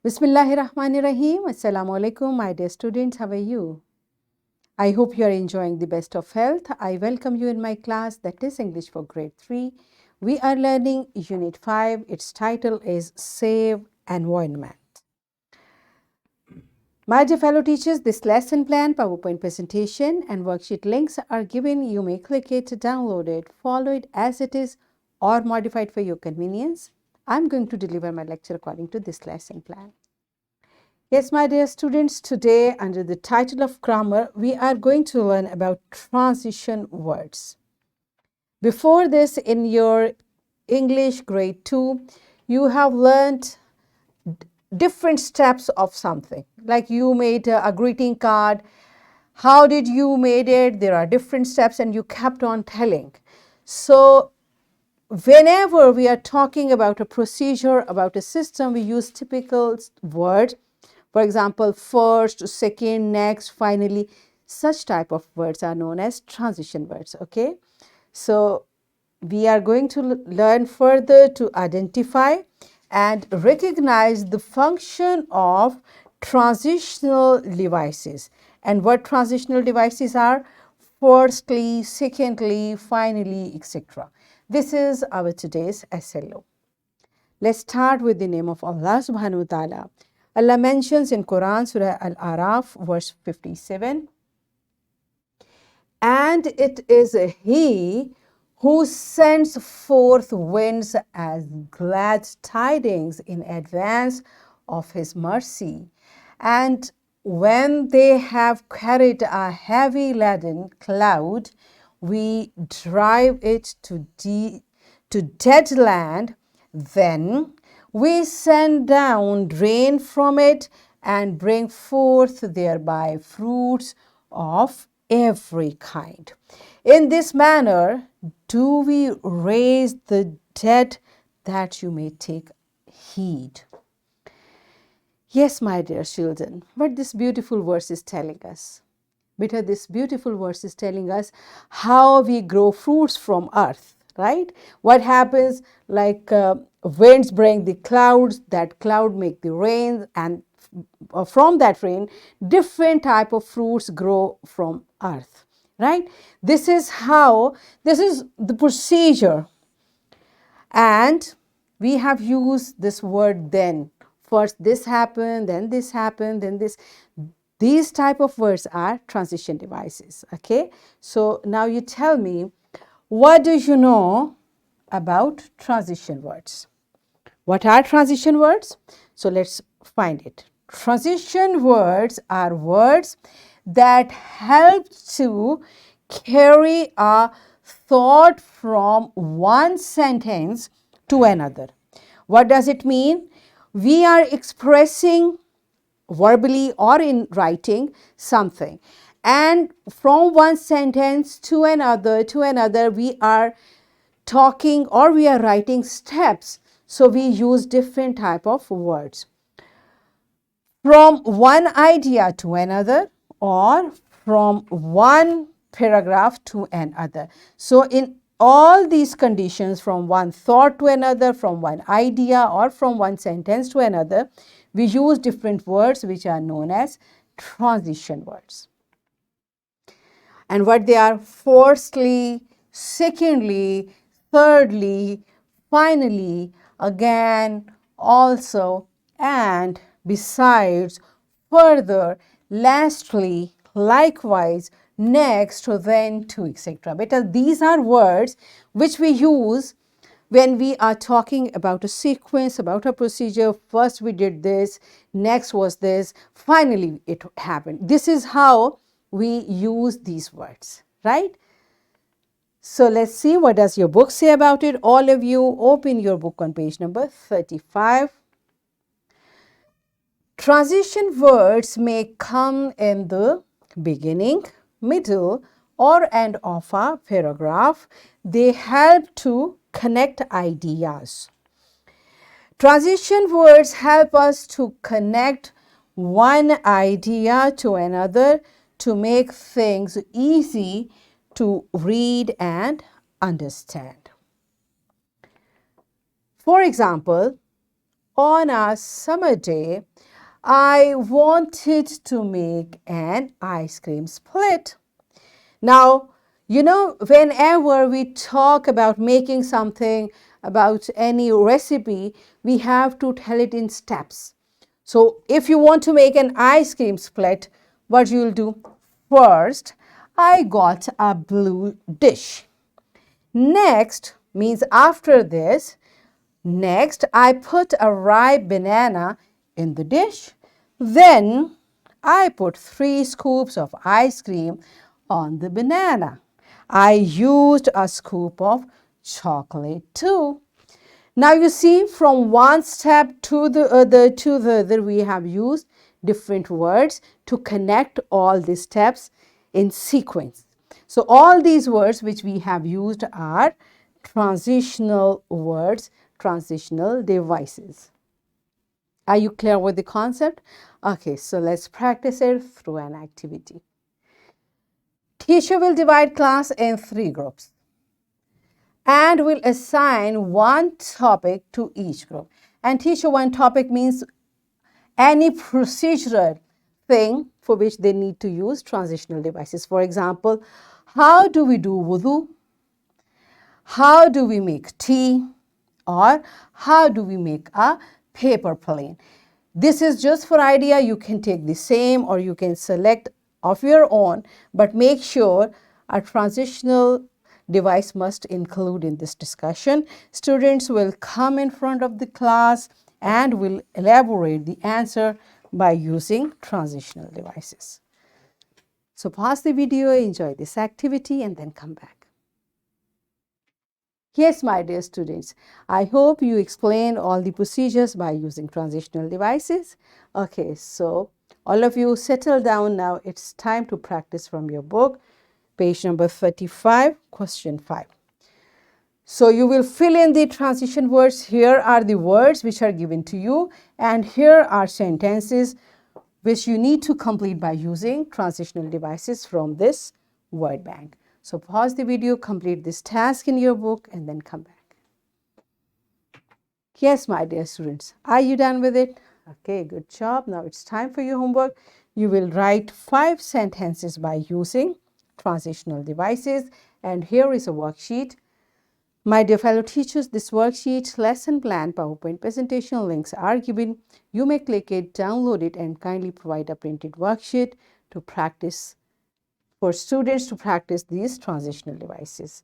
Bismillahirrahmanirrahim. Assalamu alaikum, my dear students. How are you? I hope you are enjoying the best of health. I welcome you in my class, that is English for grade 3. We are learning Unit 5. Its title is Save Environment. My dear fellow teachers, this lesson plan, PowerPoint presentation and worksheet links are given. You may click it, download it, follow it as it is or modify it for your convenience. I'm going to deliver my lecture according to this lesson plan. Yes, my dear students, today under the title of grammar, we are going to learn about transition words. Before this, in your English grade 2, you have learned different steps of something. Like you made a greeting card. How did you made it? There are different steps and you kept on telling. So whenever we are talking about a procedure, about a system, we use typical words. For example, first, second, next, finally. Such type of words are known as transition words. Okay. So we are going to learn further to identify and recognize the function of transitional devices. And what transitional devices are? Firstly, secondly, finally, etc. This is our today's SLO. Let's start with the name of Allah subhanahu wa ta'ala. Allah mentions in Quran, Surah Al-Araf, verse 57, and it is He who sends forth winds as glad tidings in advance of His mercy. And when they have carried a heavy laden cloud, we drive it to dead land. Then we send down rain from it and bring forth thereby fruits of every kind. In this manner do we raise the dead, that you may take heed. Yes, my dear children, what this beautiful verse is telling us. Beta, this beautiful verse is telling us how we grow fruits from earth, right? What happens, like winds bring the clouds, that cloud make the rain, and from that rain, different type of fruits grow from earth, right? This is the procedure. And we have used this word then. First this happened, then this happened, then this. These type of words are transition devices. Okay. So now you tell me, what do you know about transition words? What are transition words? So let's find it. Transition words are words that help to carry a thought from one sentence to another. What does it mean? We are expressing verbally or in writing something, and from one sentence to another we are talking or we are writing steps. So we use different type of words from one idea to another or from one paragraph to another. So in all these conditions, from one thought to another, from one idea or from one sentence to another, we use different words which are known as transition words. And what they are: firstly, secondly, thirdly, finally, again, also, and besides, further, lastly, likewise, next, then, to, etc. Because these are words which we use when we are talking about a sequence, about a procedure. First we did this, next was this, finally it happened. This is how we use these words, right? So let's see, what does your book say about it? All of you open your book on page number 35. Transition words may come in the beginning, middle, or end of a paragraph. They help to connect ideas. Transition words help us to connect one idea to another to make things easy to read and understand. For example, on a summer day, I wanted to make an ice cream split. Now, whenever we talk about making something, about any recipe, we have to tell it in steps. So, if you want to make an ice cream split, what you'll do? First, I got a blue dish. Next, means after this, next I put a ripe banana in the dish. Then I put 3 scoops of ice cream on the banana. I used a scoop of chocolate too. Now you see, from one step to the other, we have used different words to connect all these steps in sequence. So all these words which we have used are transitional words, transitional devices. Are you clear with the concept? Okay, so let's practice it through an activity. Teacher will divide class in 3 groups and will assign one topic to each group. And teacher, one topic means any procedural thing for which they need to use transitional devices. For example, how do we do wudu? How do we make tea? Or how do we make a paper plane? This is just for idea. You can take the same or you can select of your own, but make sure a transitional device must include in this discussion. Students will come in front of the class and will elaborate the answer by using transitional devices. So pause the video, enjoy this activity, and then come back. Yes, my dear students, I hope you explained all the procedures by using transitional devices. Okay, so all of you settle down now. It's time to practice from your book, page number 35, question 5. So you will fill in the transition words. Here are the words which are given to you, and here are sentences which you need to complete by using transitional devices from this word bank. So pause the video, complete this task in your book, and then come back. Yes, my dear students, are you done with it? Okay, good job. Now it's time for your homework. You will write 5 sentences by using transitional devices, and here is a worksheet. My dear fellow teachers, this worksheet, lesson plan, PowerPoint presentation links are given. You may click it, download it, and kindly provide a printed worksheet to practice, for students to practice these transitional devices.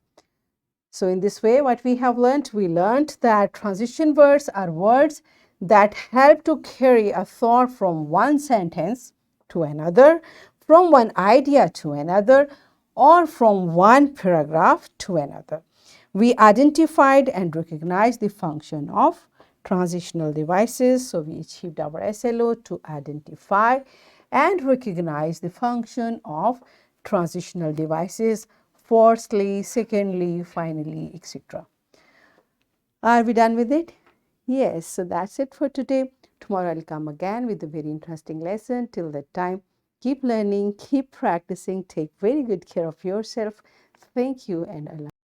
So in this way, what we have learned? We learned that transition words are words that help to carry a thought from one sentence to another, from one idea to another, or from one paragraph to another. We identified and recognized the function of transitional devices. So we achieved our SLO to identify and recognize the function of transitional devices, firstly, secondly, finally, etc. Are we done with it? Yes, so that's it for today. Tomorrow I'll come again with a very interesting lesson. Till that time, keep learning, keep practicing, take very good care of yourself. Thank you, and Allah.